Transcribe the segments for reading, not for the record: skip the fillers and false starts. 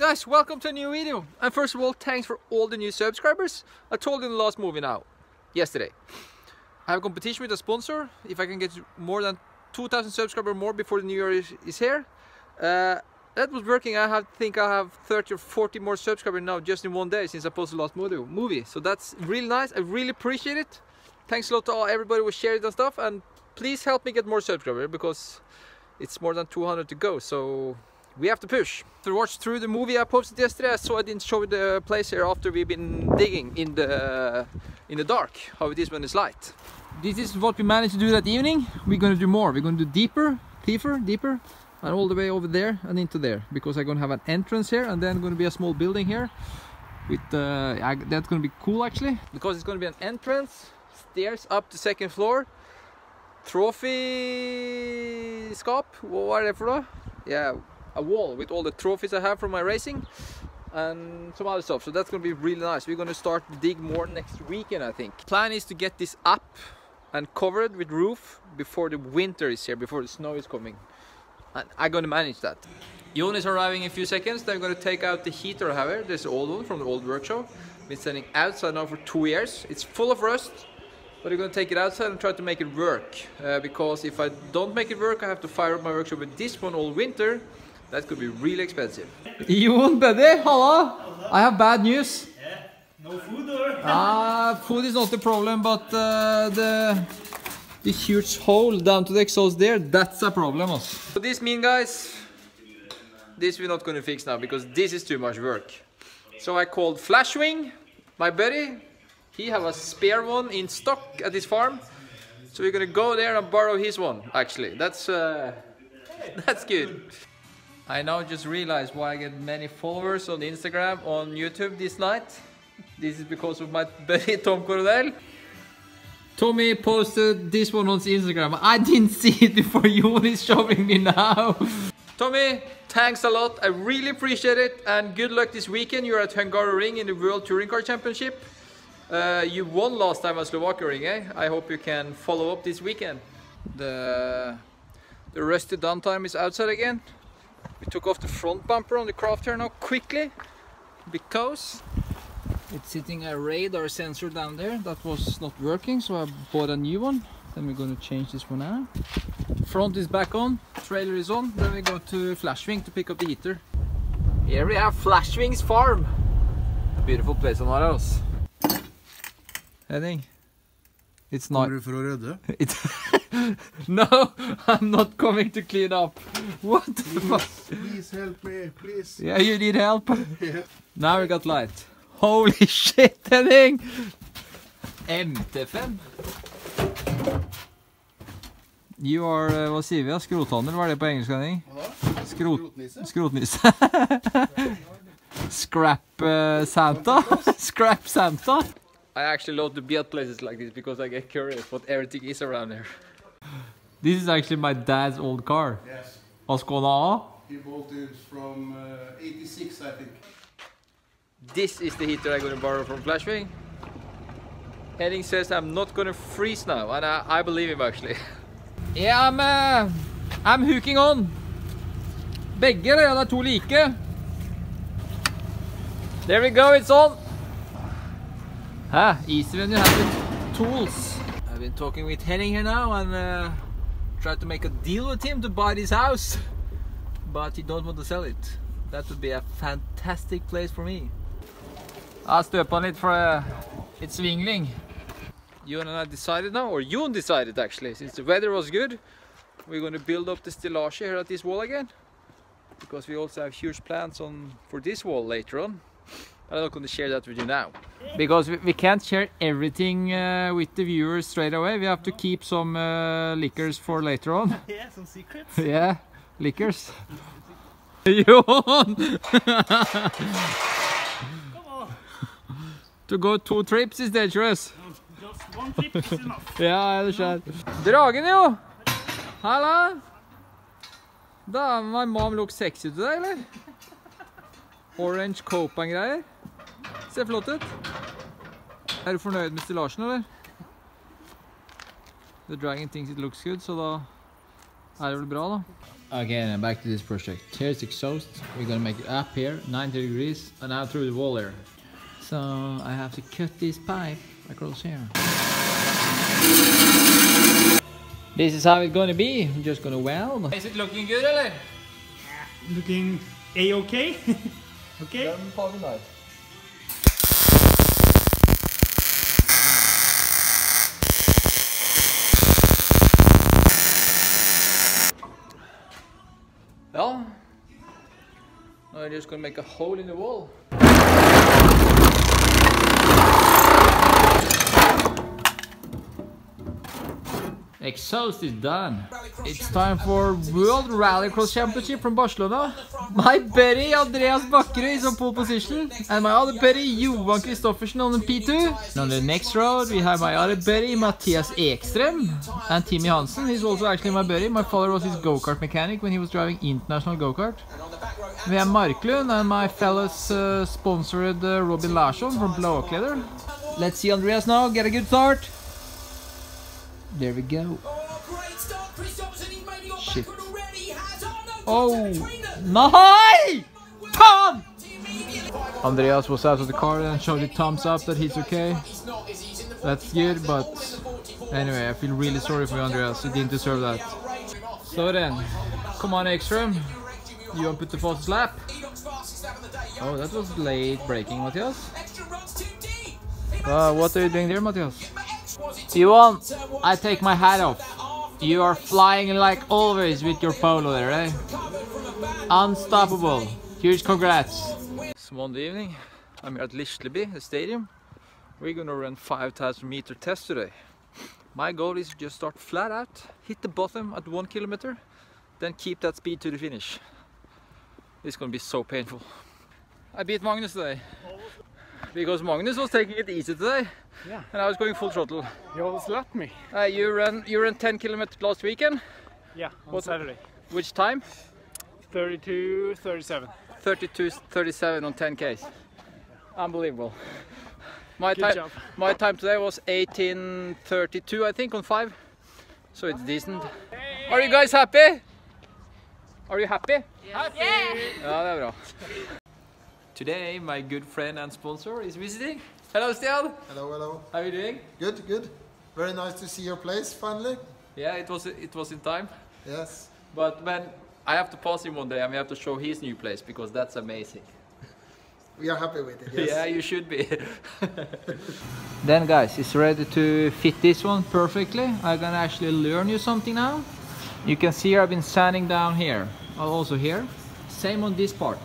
Guys, welcome to a new video. And first of all, thanks for all the new subscribers. I told you in the last movie yesterday. I have a competition with a sponsor. If I can get more than 2,000 subscribers more before the new year is here. That was working. I think I have 30 or 40 more subscribers now just in one day since I posted the last movie. So that's really nice. I really appreciate it. Thanks a lot to everybody who shared it and stuff. And please help me get more subscribers because it's more than 200 to go. So we have to push. To watch through the movie I posted yesterday, so I didn't show the place here after we've been digging in the dark, how it is when it's light. This is what we managed to do that evening. We're going to do more. We're going to do deeper, and all the way over there and into there, because I'm going to have an entrance here and then going to be a small building here. With that's going to be cool actually, because it's going to be an entrance, stairs up to second floor, trophy skap, what are they for? Yeah, a wall with all the trophies I have from my racing and some other stuff. So that's going to be really nice. We're going to start to dig more next weekend, I think. Plan is to get this up and covered with roof before the winter is here, before the snow is coming. And I'm going to manage that. Jon is arriving in a few seconds. Then I'm going to take out the heater I have here. There's the old one from the old workshop. Been standing outside now for 2 years. It's full of rust, but I'm going to take it outside and try to make it work. Because if I don't make it work, I have to fire up my workshop with this one all winter. That could be really expensive. Jon, buddy, hello. I have bad news. Yeah, no food or? Food is not the problem, but this huge hole down to the exhaust there, that's a problem. So this means, guys, this we're not going to fix now because this is too much work. So I called Flashwing, my buddy. He have a spare one in stock at his farm. So we're going to go there and borrow his one, actually. That's good. I now just realized why I get many followers on Instagram, on YouTube this night. This is because of my buddy Tom Coronel. Tommy posted this one on his Instagram. I didn't see it before Jon is showing me now. Tommy, thanks a lot. I really appreciate it. And good luck this weekend. You're at Hungaroring in the World Touring Car Championship. You won last time at Slovakia Ring, eh? I hope you can follow up this weekend. The rusty downtime is outside again. We took off the front bumper on the craft here now quickly because it's sitting a radar sensor down there that was not working, so I bought a new one. Then we're going to change this one now. Front is back on, trailer is on, then we go to Flashwing to pick up the heater. Here we have Flashwing's farm. A beautiful place on our house. Henning, it's not... No, I'm not coming to clean up. What the fuck? Please help me, please. Yeah, you need help? Yeah. Now we got light. Holy shit, Henning! MT5. You are, hva sier vi? Skrothandel, hva er det på engelsk, Henning? Skrotnisse. Scrap Santa? Scrap Santa? I actually love to be at places like this because I get curious what everything is around here. This is actually my dad's old car. Yes. Ascona. He bought it from 86, I think. This is the heater I'm going to borrow from Flashwing. Henning says I'm not going to freeze now, and I believe him actually. Yeah, I'm hooking on. Begge, det er to like. There we go, it's on. Easy when you have the tools. I've been talking with Henning here now and tried to make a deal with him to buy this house, but he don't want to sell it. That would be a fantastic place for me. I støper on it for it's swingling. Jon and I decided now, or Jon decided actually, since the weather was good, we're going to build up the stillage here at this wall again, because we also have huge plans for this wall later on. I'm not going to share that with you now, because we can't share everything with the viewers straight away. We have to keep some liquors for later on. Yeah, some secrets. Yeah, liquors. Jon! To go 2 trips is dangerous. Just 1 trip is enough. Ja, ellers er Dragen jo! Halla! Da, my mom looks sexy today, eller? Orange cope and greier. Ser flott ut. Er du fornøyd med stilasjen, eller? The dragon thinks it looks good, så da er det vel bra da. Again, back to this project. Here's the exhaust. We're gonna make it up here, 90 degrees, and out through the wall there. So I have to cut this pipe across here. This is how it's gonna be. I'm just gonna weld. Is it looking good, eller? Looking A-okay? Okay? Well, now I'm just gonna make a hole in the wall. Exhaust is done. It's time for World Rallycross Championship from Barcelona. My buddy Andreas Bakkerud is on pole position, and my other buddy Johan Kristoffersen on the P2. And on the next road we have my other buddy Mathias Ekström and Timmy Hansen. He's also actually my buddy. My father was his go-kart mechanic when he was driving international go-kart. We have Marklund and my fellows sponsored Robin Larsson from VLog114. Let's see Andreas now get a good start. There we go. Shit. Oh, nice! Come! Andreas was out of the car and showed a thumbs up that he's okay. That's good, but anyway, I feel really sorry for Andreas. He didn't deserve that. So then, come on Ekström. You want to put the fastest lap? Oh, that was late braking, Matthias. What are you doing there, Matthias? Johan, I take my hat off. You are flying like always with your polo there, eh? Unstoppable. Huge congrats. It's Monday evening. I'm here at Lisleby, the stadium. We're gonna run 5,000 meter test today. My goal is to just start flat out, hit the bottom at 1 kilometer, then keep that speed to the finish. It's gonna be so painful. I beat Magnus today. Because Magnus was taking it easy today. Yeah. And I was going full throttle. You always let me. You ran 10 kilometers last weekend? Yeah, on Saturday. Which time? 32:37. 32:37 on 10 Ks. Unbelievable. My Good job. My time today was 18:32, I think, on 5. So it's decent. Are you guys happy? Are you happy? Happy! Ja, det är bra. Today my good friend and sponsor is visiting. Hello Stian. Hello, hello. How are you doing? Good, good. Very nice to see your place finally. Yeah, it was in time. Yes. But when I have to pass him one day and we have to show his new place because that's amazing. We are happy with it, yes. Yeah, you should be. Then guys, it's ready to fit this one perfectly. I'm gonna actually learn you something now. You can see I've been sanding down here, also here. Same on this part.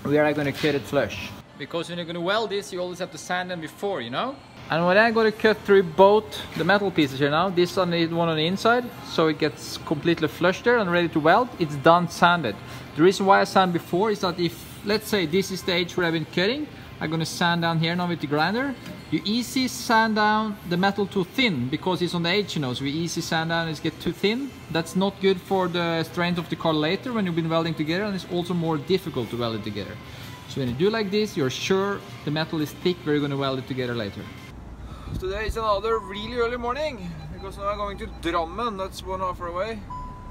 We are gonna cut it flush. Because when you're gonna weld this, you always have to sand them before, you know? And when I'm gonna cut through both the metal pieces here now, this one on the inside, so it gets completely flush there and ready to weld, it's done sanded. The reason why I sand before is that if, let's say this is the edge where I've been cutting, I'm gonna sand down here now with the grinder. You easy sand down the metal too thin because it's on the edge, you know, so we easy sand down and it's get too thin. That's not good for the strength of the car later when you've been welding together, and it's also more difficult to weld it together. So when you do like this, you're sure the metal is thick where you're gonna weld it together later. Today is another really early morning because now I'm going to Drammen, that's 1 hour away,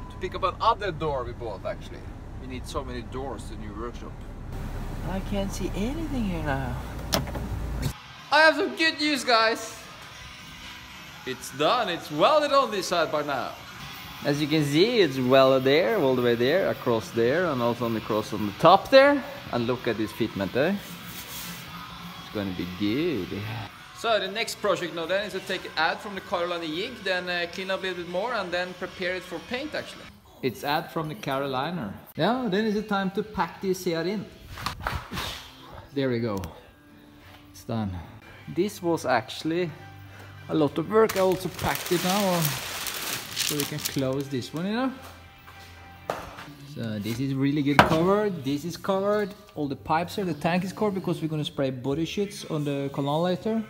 to pick up another door we bought actually. We need so many doors in the new workshop. I can't see anything here now. I have some good news, guys. It's done. It's welded on this side by now. As you can see, it's welded there, all the way there, across there, and also on the cross on the top there. And look at this fitment, eh? It's gonna be good. So the next project now then is to take it out from the Carolina jig, then clean up a little bit more, and then prepare it for paint actually. It's out from the Carolina. Yeah, then is it time to pack this here in. There we go. It's done. This was actually a lot of work. I also packed it now so we can close this one, you know. So this is really good covered. This is covered. All the pipes here. The tank is covered because we're going to spray body sheets on the canal later.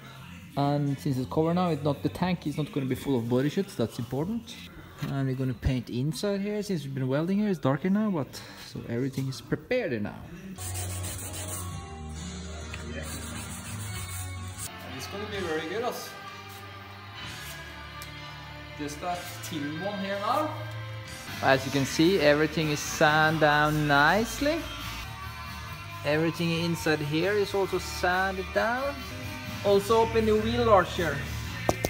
And since it's covered now, the tank is not going to be full of body sheets. That's important. And we're going to paint inside here since we've been welding here. It's darker now, but so everything is prepared now. It's going to be very good, just that thin one here now. As you can see, everything is sanded down nicely. Everything inside here is also sanded down. Also up in the wheel arch here,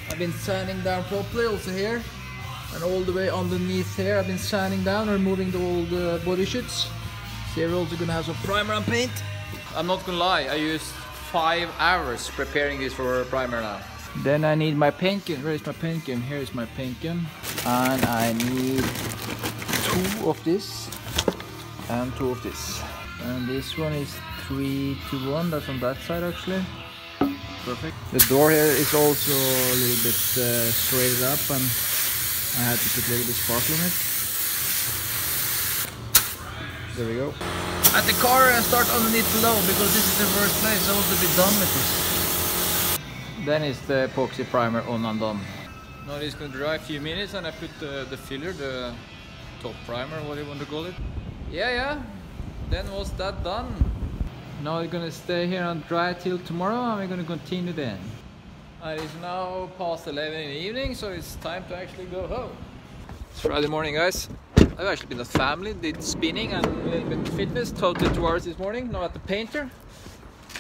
I've been sanding down properly also here. And all the way underneath here I've been sanding down, removing the old body sheets. So we're also gonna have some primer and paint. I'm not gonna lie, I used 5 hours preparing this for primer now. Then I need my paint gun. Where is my paint gun? Here is my paint gun. And I need 2 of this and 2 of this. And this one is 3-to-1, that's on that side actually. Perfect. The door here is also a little bit straightened up, and I had to put a little bit sparkle on it. There we go. At the car I start underneath below because this is the first place I was a bit done with this. Then it's the epoxy primer on and done. Now it's going to dry a few minutes and I put the filler, the top primer, what do you want to call it. Yeah. Then was that done. Now we're going to stay here and dry till tomorrow, and we're going to continue then. It's now past 11 in the evening, so it's time to actually go home. It's Friday morning, guys. I've actually been at family, did spinning and a little bit of fitness, totally 2 hours this morning. Now at the painter.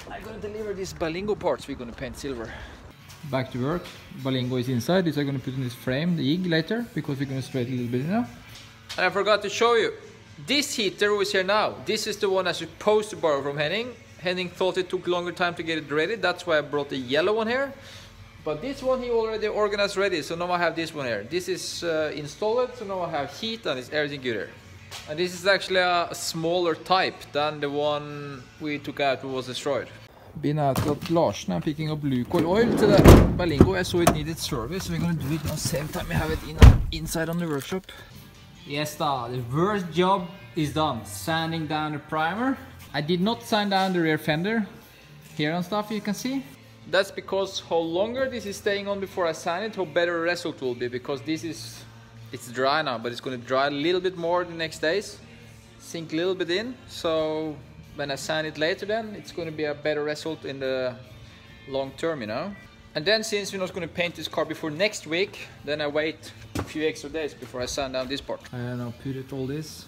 I'm going to deliver these Balingo parts we're going to paint silver. Back to work. Balingo is inside. This I'm going to put in this frame, the jig later, because we're going to straighten a little bit now. And I forgot to show you. This heater was here now. This is the one I'm supposed to borrow from Henning. Henning thought it took longer time to get it ready. That's why I brought the yellow one here. But this one he already organized ready. So now I have this one here. This is installed. So now I have heat and it's everything good here. And this is actually a smaller type than the one we took out who was destroyed. Been out at Larsen and picking up Lucol oil to the Balingo. I saw it needed service. So we're going to do it at the same time we have it inside on the workshop. Yes, the worst job is done, sanding down the primer. I did not sand down the rear fender here and stuff, you can see. That's because how longer this is staying on before I sand it, how better the result will be, because it's dry now, but it's going to dry a little bit more the next days, sink a little bit in, so when I sand it later then, it's going to be a better result in the long term, you know. And then since we're not going to paint this car before next week, then I wait a few extra days before I sand down this part. I now put it all this,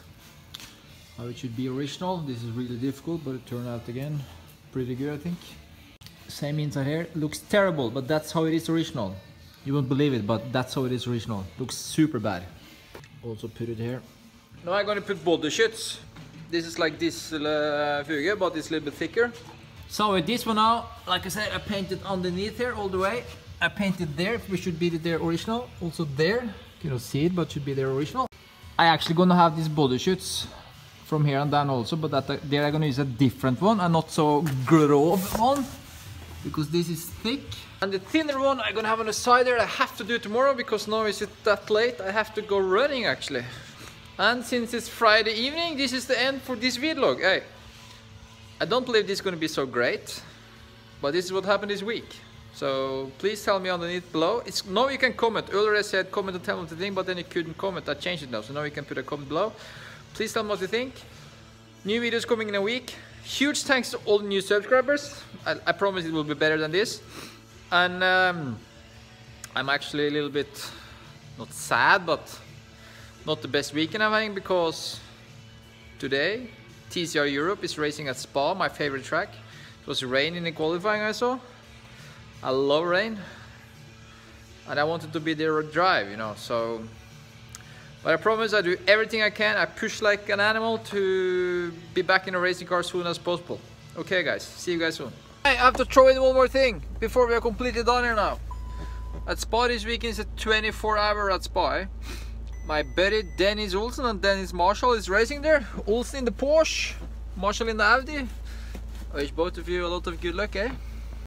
how it should be original. This is really difficult, but it turned out again pretty good, I think. Same inside here, looks terrible, but that's how it is original. You won't believe it, but that's how it is original. Looks super bad. Also put it here. Now I'm going to put body sheets. This is like this fuge, but it's a little bit thicker. So with this one now, like I said, I painted underneath here all the way. I painted there, which should be their original. Also there, you don't see it, but should be their original. I actually gonna have these body sheets from here and down also, but there I'm gonna use a different one, and not so grove one, because this is thick. And the thinner one I'm gonna have on the side there. I have to do it tomorrow because now it's that late. I have to go running actually. And since it's Friday evening, this is the end for this vlog. Hey, I don't believe this is going to be so great, but this is what happened this week. So please tell me underneath below. Now you can comment. Earlier I said comment and tell me what you think, but then you couldn't comment. I changed it now, so now you can put a comment below. Please tell me what you think. New videos coming in a week. Huge thanks to all the new subscribers. I promise it will be better than this. And I'm actually a little bit, not sad, but not the best weekend I'm having, because today TCR Europe is racing at Spa, my favorite track. It was rain in the qualifying I saw. I love rain. And I wanted to be there to drive, you know, so. But I promise I do everything I can. I push like an animal to be back in a racing car as soon as possible. Okay guys, see you guys soon. I have to throw in one more thing before we are completely done here now. At Spa this weekend is a 24-hour at Spa. Eh? My buddy Dennis Olsen and Dennis Marshall is racing there. Olsen in the Porsche, Marshall in the Audi. I wish both of you a lot of good luck, eh?